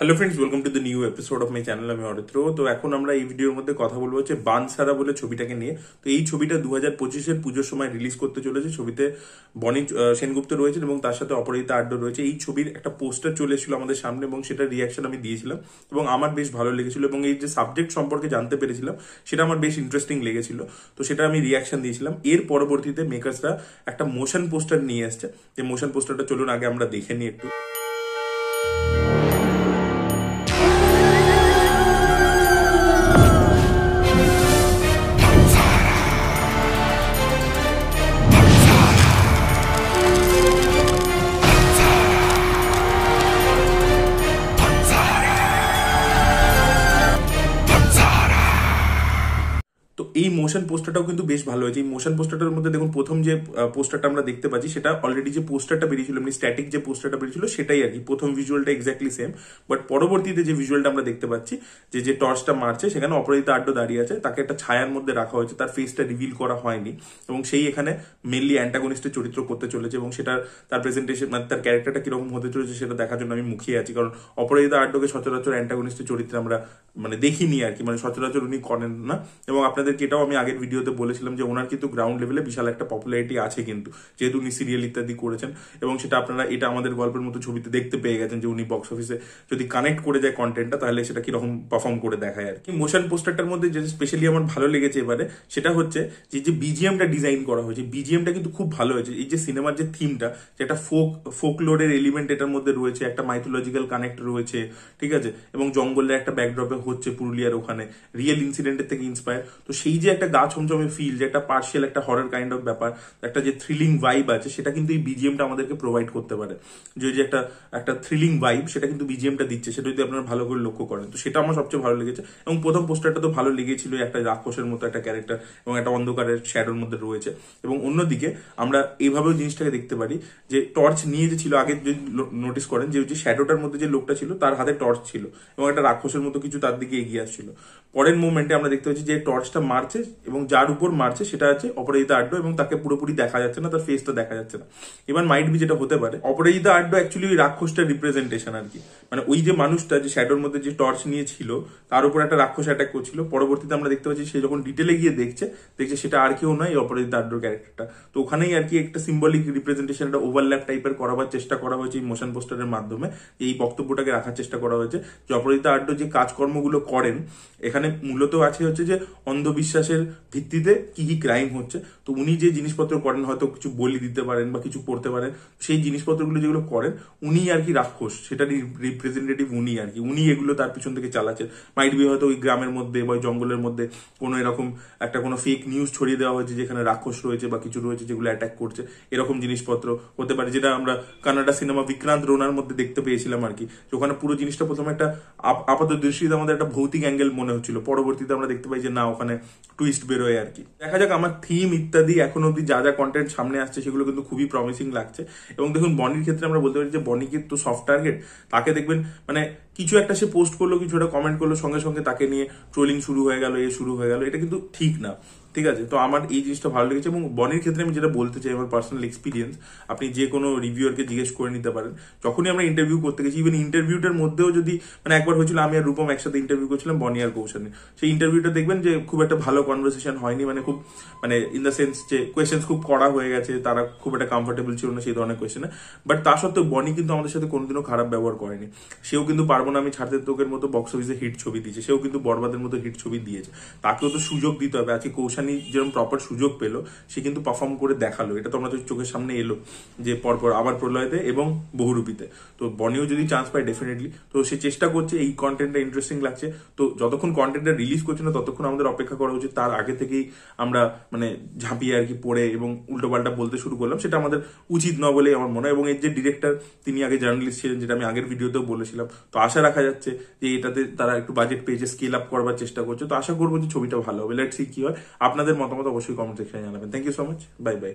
Hello friends, welcome to the new episode of my channel. আমি অরিত্র। তো এখন আমরা এই ভিডিওর মধ্যে কথা বলবো হচ্ছে বানসারা বলে ছবিটাকে নিয়ে। তো এই ছবিটা 2025-এর পুজোর সময় রিলিজ করতে চলেছে। ছবিতে বনি সেনগুপ্ত রয়েছেন এবং তার সাথে অপরাজিতা আড্ড রয়েছে। এই ছবির একটা পোস্টার চলে এসেছিল আমাদের সামনে এবং সেটার রিয়াকশন আমি দিয়েছিলাম এবং আমার বেশ ভালো লেগেছিল এবং এই যে সাবজেক্ট সম্পর্কে জানতে পেরেছিলাম সেটা আমার বেশ ইন্টারেস্টিং লেগেছিল। তো সেটা আমি রিয়াকশন দিয়েছিলাম। এর পরবর্তীতে মেকার্সরা একটা মোশন পোস্টার নিয়ে এসছে। যে মোশন পোস্টারটা চলুন আগে আমরা দেখে নিই একটু। তো এই মোশন পোস্টারটাও কিন্তু বেশ ভালো হয়েছে। এই মোশন পোস্টারটার মধ্যে দেখুন, প্রথম যে পোস্টারটা আমরা দেখতে পাচ্ছি সেটা অলরেডি যে পোস্টারটা বেরিয়েছিল, এমনি স্ট্যাটিক যে পোস্টারটা বেরিয়েছিল সেটাই আর কি। প্রথম ভিজুয়ালটা এক্স্যাক্টলি সেম, বাট পরবর্তীতে যে ভিজুয়ালটা আমরা দেখতে পাচ্ছি যে টর্চটা মারছে সেখানে অপরাজিতা আড্ড দাঁড়িয়ে আছে, তাকে একটা ছায়ার মধ্যে রাখা হয়েছে, তার ফেসটা রিভিল করা হয়নি এবং সেই এখানে মেনলি অ্যান্টাগনিস্টের চরিত্র করতে চলেছে এবং সেটা তার প্রেজেন্টেশন মানে তার ক্যারেক্টারটা কিরকম হতে চলেছে সেটা দেখার জন্য আমি মুখিয়ে আছি। কারণ অপরাজিতা আড্ডকে সচরাচর অ্যান্টাগনিস্টের চরিত্রে আমরা মানে দেখিনি আর কি, মানে সচরাচর উনি করেন না। এবং আপনাদেরকে এটাও আমি আগের ভিডিওতে বলেছিলাম যে ওনার কিন্তু গ্রাউন্ড লেভেলে বিশাল একটা পপুলারিটি আছে কিন্তু, যেহেতু উনি সিরিয়াল ইত্যাদি করেছেন এবং সেটা আপনারা এটা আমাদের গল্পের মতো ছবিতে দেখতে পেয়ে গেছেন যে উনি বক্স অফিসে যদি কানেক্ট করে যায় কন্টেন্টটা তাহলে সেটা কিরকম পারফর্ম করে দেখায় আর কি। মোশন পোস্টারটার মধ্যে যে স্পেশালি আমার ভালো লেগেছে এবারে সেটা হচ্ছে যে বিজিএমটা ডিজাইন করা হয়েছে, বিজিএমটা কিন্তু খুব ভালো হয়েছে। এই যে সিনেমার যে থিমটা, যে একটা ফোকলোরের এলিমেন্ট এটার মধ্যে রয়েছে, একটা মাইথোলজিক্যাল কানেক্ট রয়েছে, ঠিক আছে, এবং জঙ্গলের একটা ব্যাকড্রপে হচ্ছে পুরুলিয়ার ওখানে রিয়েল ইনসিডেন্টের থেকে ইন্সপায়ার। তো সেই যে একটা গা ছমছমে ফিল, যে একটা পার্শিয়াল একটা হরর কাইন্ড অফ ব্যাপার, একটা যে থ্রিলিং ভাইব আছে সেটা কিন্তু এই বিজিএমটা আমাদেরকে প্রোভাইড করতে পারে। যে একটা একটা থ্রিলিং ভাইব সেটা কিন্তু বিজিএমটা দিচ্ছে, সেটা যদি আপনারা ভালো করে লক্ষ্য করেন। তো সেটা আমার সবচেয়ে ভালো লেগেছে এবং প্রথম পোস্টারটা তো ভালো লেগেছিল, একটা রাক্ষসের মতো একটা ক্যারেক্টার এবং একটা অন্ধকারের শ্যাডোর মধ্যে রয়েছে। এবং অন্যদিকে আমরা এইভাবেও জিনিসটাকে দেখতে পারি যে টর্চ নিয়ে যে ছিল, আগে যদি নোটিস করেন যে শ্যাডোটার মধ্যে যে লোকটা ছিল তার হাতে টর্চ ছিল এবং একটা রাক্ষসের মতো কিছু তার দিকে এগিয়ে আসছিল। পরের মুভমেন্টে আমরা দেখতে পাচ্ছি যে টর্চটা মারছে এবং যার উপর মারছে সেটা আছে অপরাজিতা আড্ড এবং তাকে পুরোপুরি দেখা যাচ্ছে না, তার ফেসটা দেখা যাচ্ছে না। এবার মাইট বি যেটা হতে পারে অপরাজিতা আড্ড অ্যাকচুয়ালি ওই রাক্ষসটার রিপ্রেজেন্টেশন আর কি, মানে ওই যে মানুষটা যে শ্যাডোর মধ্যে যে টর্চ নিয়ে ছিল তার উপর একটা রাক্ষস অ্যাটাক করছিল। পরবর্তীতে আমরা দেখতে পাচ্ছি সে যখন ডিটেলে গিয়ে দেখছে সেটা আর কেউ নয়, অপরাজিতা আড্ডর ক্যারেক্টারটা। তো ওখানেই আর কি একটা সিম্বলিক রিপ্রেজেন্টেশন, একটা ওভারল্যাপ টাইপের করাবার চেষ্টা করা হয়েছে এই মোশন পোস্টারের মাধ্যমে। এই বক্তব্যটাকে রাখার চেষ্টা করা হয়েছে যে অপরাজিতা আড্ড যে কাজকর্মগুলো করেন এখানে মূলত আছে হচ্ছে যে অন্ধবিশ্বাসের ভিত্তিতে কি কি ক্রাইম হচ্ছে। তো উনি যে জিনিসপত্র করেন, হয়তো কিছু বলি দিতে পারেন বা কিছু করতে পারেন, সেই জিনিসপত্রগুলো যেগুলো করেন উনি আর কি রাক্ষস, সেটা রিপ্রেজেন্টেটিভ উনি আর কি, উনি এগুলো তার পিছন থেকে চালাচ্ছেন। মাইট বি হয়তো ওই গ্রামের মধ্যে বা জঙ্গলের মধ্যে কোনো এরকম একটা কোনো ফেক নিউজ ছড়িয়ে দেওয়া হয়েছে যেখানে রাক্ষস রয়েছে বা কিছু রয়েছে যেগুলো অ্যাটাক করছে, এরকম জিনিসপত্র হতে পারে। যেটা আমরা কানাডা সিনেমা বিক্রান্ত রোনার মধ্যে দেখতে পেয়েছিলাম আর কি, ওখানে পুরো জিনিসটা প্রথমে একটা আপাত দৃষ্টিতে আমাদের একটা ভৌতিক অ্যাঙ্গেল মনে হচ্ছিল, পরবর্তীতে আমরা দেখতে পাই যে না, ওখানে টুইস্ট বেরোয় আর কি। দেখা যাক, আমার থিম ইত্যাদি এখন অব্দি যা যা কন্টেন্ট সামনে আসছে সেগুলো কিন্তু খুবই প্রমিসিং লাগছে। এবং দেখুন বনির ক্ষেত্রে আমরা বলতে পারি যে বনিকে তো সফট টার্গেট, তাকে দেখবেন মানে কিছু একটা সে পোস্ট করলো, কিছু একটা কমেন্ট করলো, সঙ্গে সঙ্গে তাকে নিয়ে ট্রোলিং শুরু হয়ে গেল, শুরু হয়ে গেল, এটা কিন্তু ঠিক না, ঠিক আছে। তো আমার এই জিনিসটা ভালো লেগেছে। এবং বনির ক্ষেত্রে আমি যেটা বলতে চাই, আমার পার্সোনাল এক্সপিরিয়েন্স, আপনি যে কোনো রিভিউয়ারকে জিজ্ঞেস করে নিতে পারেন। যখনই আমরা ইন্টারভিউ করতে গেছি, ইভেন ইন্টারভিউটার মধ্যেও যদি মানে একবার হয়েছিল আমি আর রূপম একসাথে ইন্টারভিউ করছিলাম বনি আর কৌশানী, সেই ইন্টারভিউটা দেখবেন যে খুব একটা ভালো কনভারসেশন হয়নি, মানে খুব মানে ইন দ্য সেন্স যে কোয়েশ্চেন্স খুব কড়া হয়ে গেছে, তারা খুব একটা কমফোর্টেবল ছিল না সেই ধরনের কোয়েশ্চেনে। বাট তা সত্ত্বেও বনি কিন্তু আমাদের সাথে কোনোদিনও খারাপ ব্যবহার করেনি। সেও কিন্তু পারবো না আমি ছাড়তে তোকের মতো বক্স অফিসে হিট ছবি দিয়েছে, সেও কিন্তু বরবাদের মতো হিট ছবি দিয়েছে। তাকেও তো সুযোগ দিতে হবে। আজকে কৌশানী যেরকম প্রপার সুযোগ পেলো, সে কিন্তু পারফর্ম করে দেখালো, এটা তো আমাদের চোখের সামনে এলো যে পরপর আবার প্রলয়তে এবং বহুরূপীতে। তো বনিও যদি চান্স পায় ডেফিনেটলি, তো সে চেষ্টা করছে, এই কন্টেন্টটা ইন্টারেস্টিং লাগছে। তো যতক্ষণ কন্টেন্টটা রিলিজ করছে না ততক্ষণ আমাদের অপেক্ষা করা উচিত। তার আগে থেকেই আমরা মানে ঝাঁপিয়ে আর কি পড়ে এবং উল্টোপাল্টা বলতে শুরু করলাম, সেটা আমাদের উচিত নয় বলেই আমার মনে হয়। এবং এর যে ডিরেক্টর, তিনি আগে জার্নালিস্ট ছিলেন, যেটা আমি আগের ভিডিওতেও বলেছিলাম। তো আশা রাখা যাচ্ছে যে এটাতে তারা একটু বাজেট পেয়েছে, স্কেল আপ করবার চেষ্টা করছে। তো আশা করবো যে ছবিটা ভালো হবে। লেটস সি কি হয়। আপনাদের মতামত অবশ্যই কমেন্ট সেকশনে জানাবেন। Thank you so much, bye by.